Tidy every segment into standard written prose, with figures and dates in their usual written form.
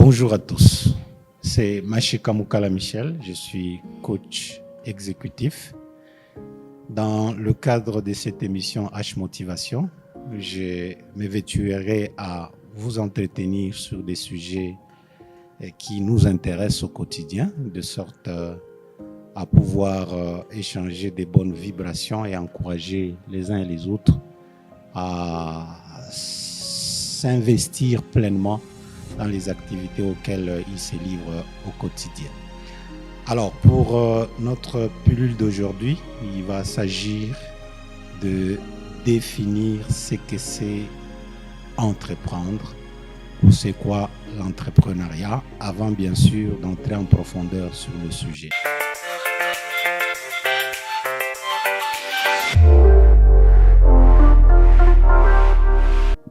Bonjour à tous, c'est Machika Moukala Michel, je suis coach exécutif. Dans le cadre de cette émission H Motivation, je m'évertuerai à vous entretenir sur des sujets qui nous intéressent au quotidien, de sorte à pouvoir échanger des bonnes vibrations et encourager les uns et les autres à s'investir pleinement dans les activités auxquelles ils se livrent au quotidien. Alors, pour notre pilule d'aujourd'hui, il va s'agir de définir ce que c'est entreprendre, ou c'est quoi l'entrepreneuriat, avant bien sûr d'entrer en profondeur sur le sujet.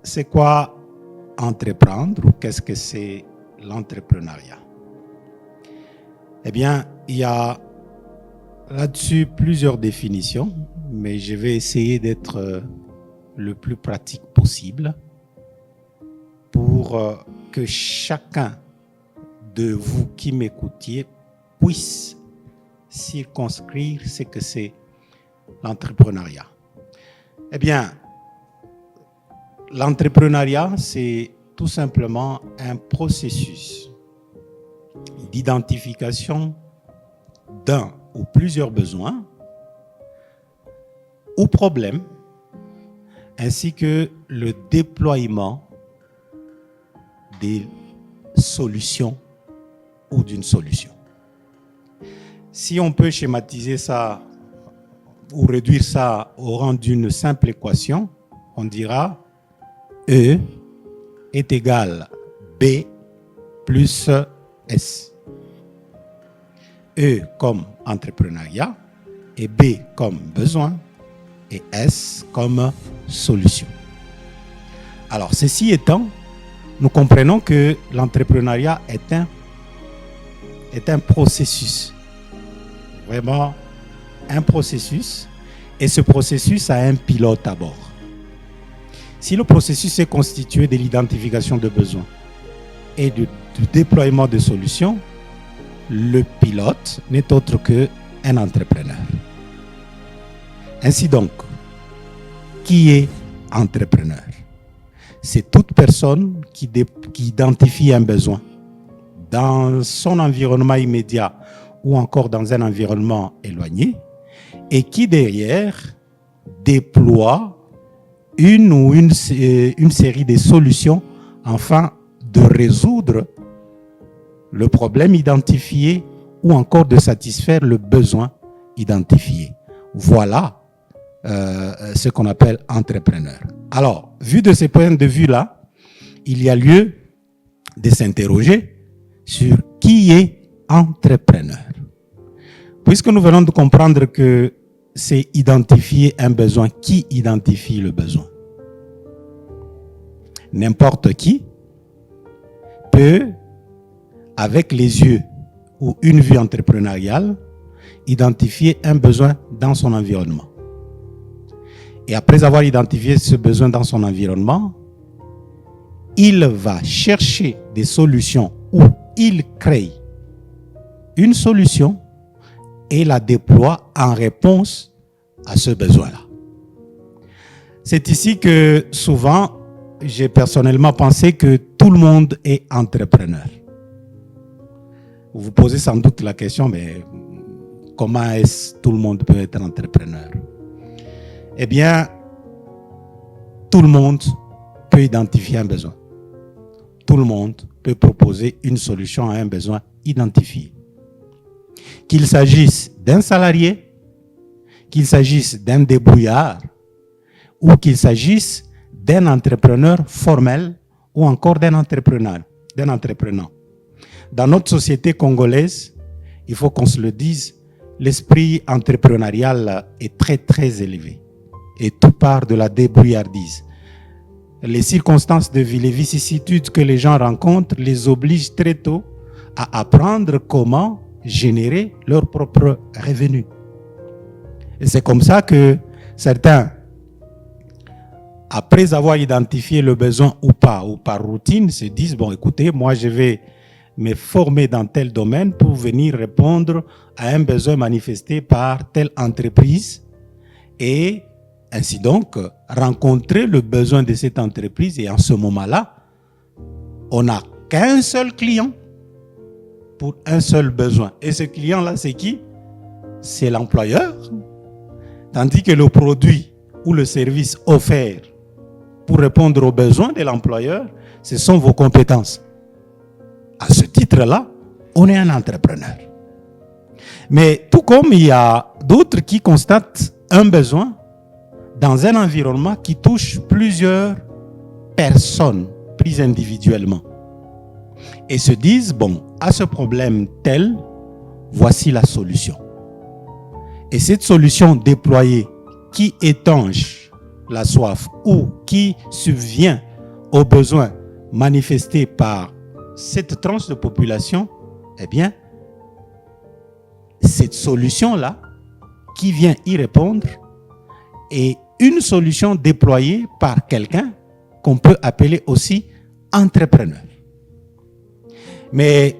C'est quoi entreprendre ou qu'est-ce que c'est l'entrepreneuriat? Eh bien, il y a là-dessus plusieurs définitions, mais je vais essayer d'être le plus pratique possible pour que chacun de vous qui m'écoutiez puisse circonscrire ce que c'est l'entrepreneuriat. Eh bien, l'entrepreneuriat, c'est tout simplement un processus d'identification d'un ou plusieurs besoins ou problèmes, ainsi que le déploiement des solutions ou d'une solution. Si on peut schématiser ça ou réduire ça au rang d'une simple équation, on dira E est égal B plus S. E comme entrepreneuriat et B comme besoin et S comme solution. Alors, ceci étant, nous comprenons que l'entrepreneuriat est un processus, vraiment un processus, et ce processus a un pilote à bord. Si le processus est constitué de l'identification de besoins et du déploiement de solutions, le pilote n'est autre qu'un entrepreneur. Ainsi donc, qui est entrepreneur? C'est toute personne qui identifie un besoin dans son environnement immédiat ou encore dans un environnement éloigné et qui derrière déploie une série de solutions afin de résoudre le problème identifié ou encore de satisfaire le besoin identifié. Voilà ce qu'on appelle entrepreneur. Alors, vu de ce point de vue-là, il y a lieu de s'interroger sur qui est entrepreneur. Puisque nous venons de comprendre que c'est identifier un besoin, qui identifie le besoin? N'importe qui peut, avec les yeux ou une vue entrepreneuriale, identifier un besoin dans son environnement. Et après avoir identifié ce besoin dans son environnement, il va chercher des solutions ou il crée une solution et la déploie en réponse à ce besoin-là. C'est ici que souvent, j'ai personnellement pensé que tout le monde est entrepreneur. Vous vous posez sans doute la question, mais comment est-ce que tout le monde peut être entrepreneur? Eh bien, tout le monde peut identifier un besoin. Tout le monde peut proposer une solution à un besoin identifié. Qu'il s'agisse d'un salarié, qu'il s'agisse d'un débrouillard, ou qu'il s'agisse d'un entrepreneur formel, ou encore d'un entrepreneur. Dans notre société congolaise, il faut qu'on se le dise, l'esprit entrepreneurial est très très élevé. Et tout part de la débrouillardise. Les circonstances de vie, les vicissitudes que les gens rencontrent les obligent très tôt à apprendre comment générer leurs propres revenus. Et c'est comme ça que certains, après avoir identifié le besoin ou pas, ou par routine, se disent, bon écoutez, moi je vais mais formé dans tel domaine pour venir répondre à un besoin manifesté par telle entreprise et ainsi donc rencontrer le besoin de cette entreprise. Et en ce moment-là, on n'a qu'un seul client pour un seul besoin. Et ce client-là, c'est qui? C'est l'employeur. Tandis que le produit ou le service offert pour répondre aux besoins de l'employeur, ce sont vos compétences. À ce titre-là, on est un entrepreneur. Mais tout comme il y a d'autres qui constatent un besoin dans un environnement qui touche plusieurs personnes prises individuellement et se disent, bon, à ce problème tel, voici la solution. Et cette solution déployée qui étanche la soif ou qui subvient aux besoins manifestés par cette tranche de population, eh bien, cette solution-là qui vient y répondre est une solution déployée par quelqu'un qu'on peut appeler aussi entrepreneur. Mais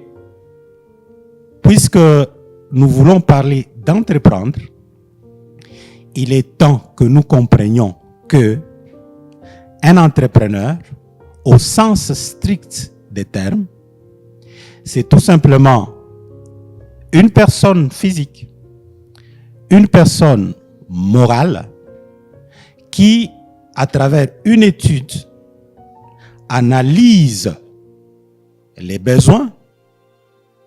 puisque nous voulons parler d'entreprendre, il est temps que nous comprenions que un entrepreneur, au sens strict des termes, c'est tout simplement une personne physique, une personne morale qui, à travers une étude, analyse les besoins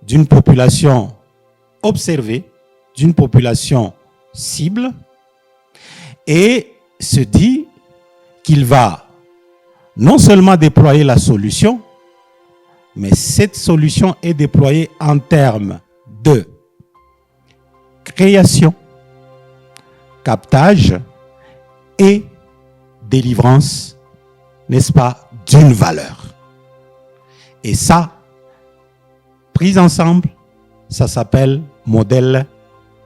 d'une population observée, d'une population cible, et se dit qu'il va non seulement déployer la solution, mais cette solution est déployée en termes de création, captage et délivrance, n'est-ce pas, d'une valeur. Et ça, pris ensemble, ça s'appelle modèle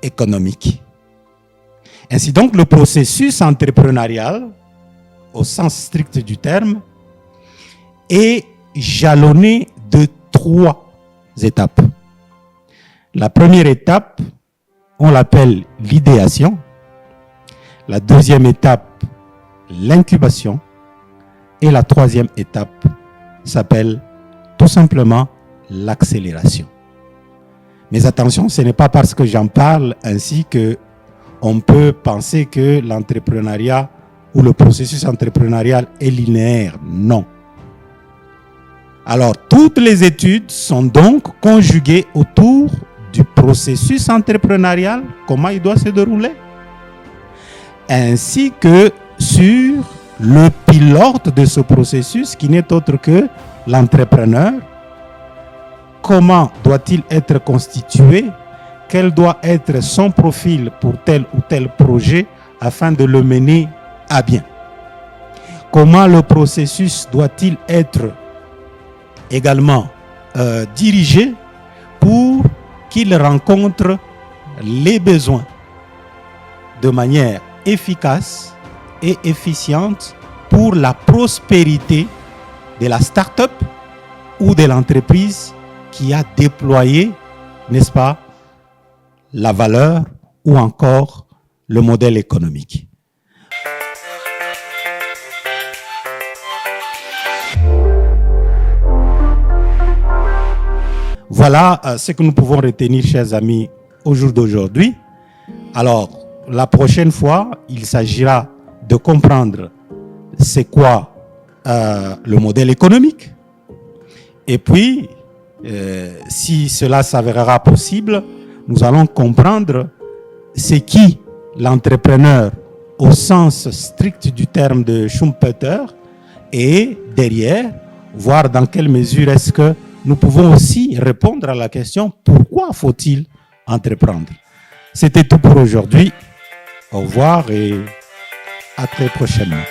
économique. Ainsi donc, le processus entrepreneurial, au sens strict du terme, est jalonné de 3 étapes. La première étape, on l'appelle l'idéation. La deuxième étape, l'incubation. Et la troisième étape s'appelle tout simplement l'accélération. Mais attention, ce n'est pas parce que j'en parle ainsi que on peut penser que l'entrepreneuriat ou le processus entrepreneurial est linéaire. Non. Alors, toutes les études sont donc conjuguées autour du processus entrepreneurial, comment il doit se dérouler, ainsi que sur le pilote de ce processus qui n'est autre que l'entrepreneur. Comment doit-il être constitué? Quel doit être son profil pour tel ou tel projet afin de le mener à bien? Comment le processus doit-il être également dirigé pour qu'il rencontre les besoins de manière efficace et efficiente pour la prospérité de la start-up ou de l'entreprise qui a déployé, n'est-ce pas, la valeur ou encore le modèle économique. Voilà ce que nous pouvons retenir, chers amis, au jour d'aujourd'hui. Alors, la prochaine fois, il s'agira de comprendre c'est quoi le modèle économique. Et puis, si cela s'avérera possible, nous allons comprendre c'est qui l'entrepreneur au sens strict du terme de Schumpeter et derrière, voir dans quelle mesure est-ce que nous pouvons aussi répondre à la question pourquoi faut-il entreprendre. C'était tout pour aujourd'hui. Au revoir et à très prochainement.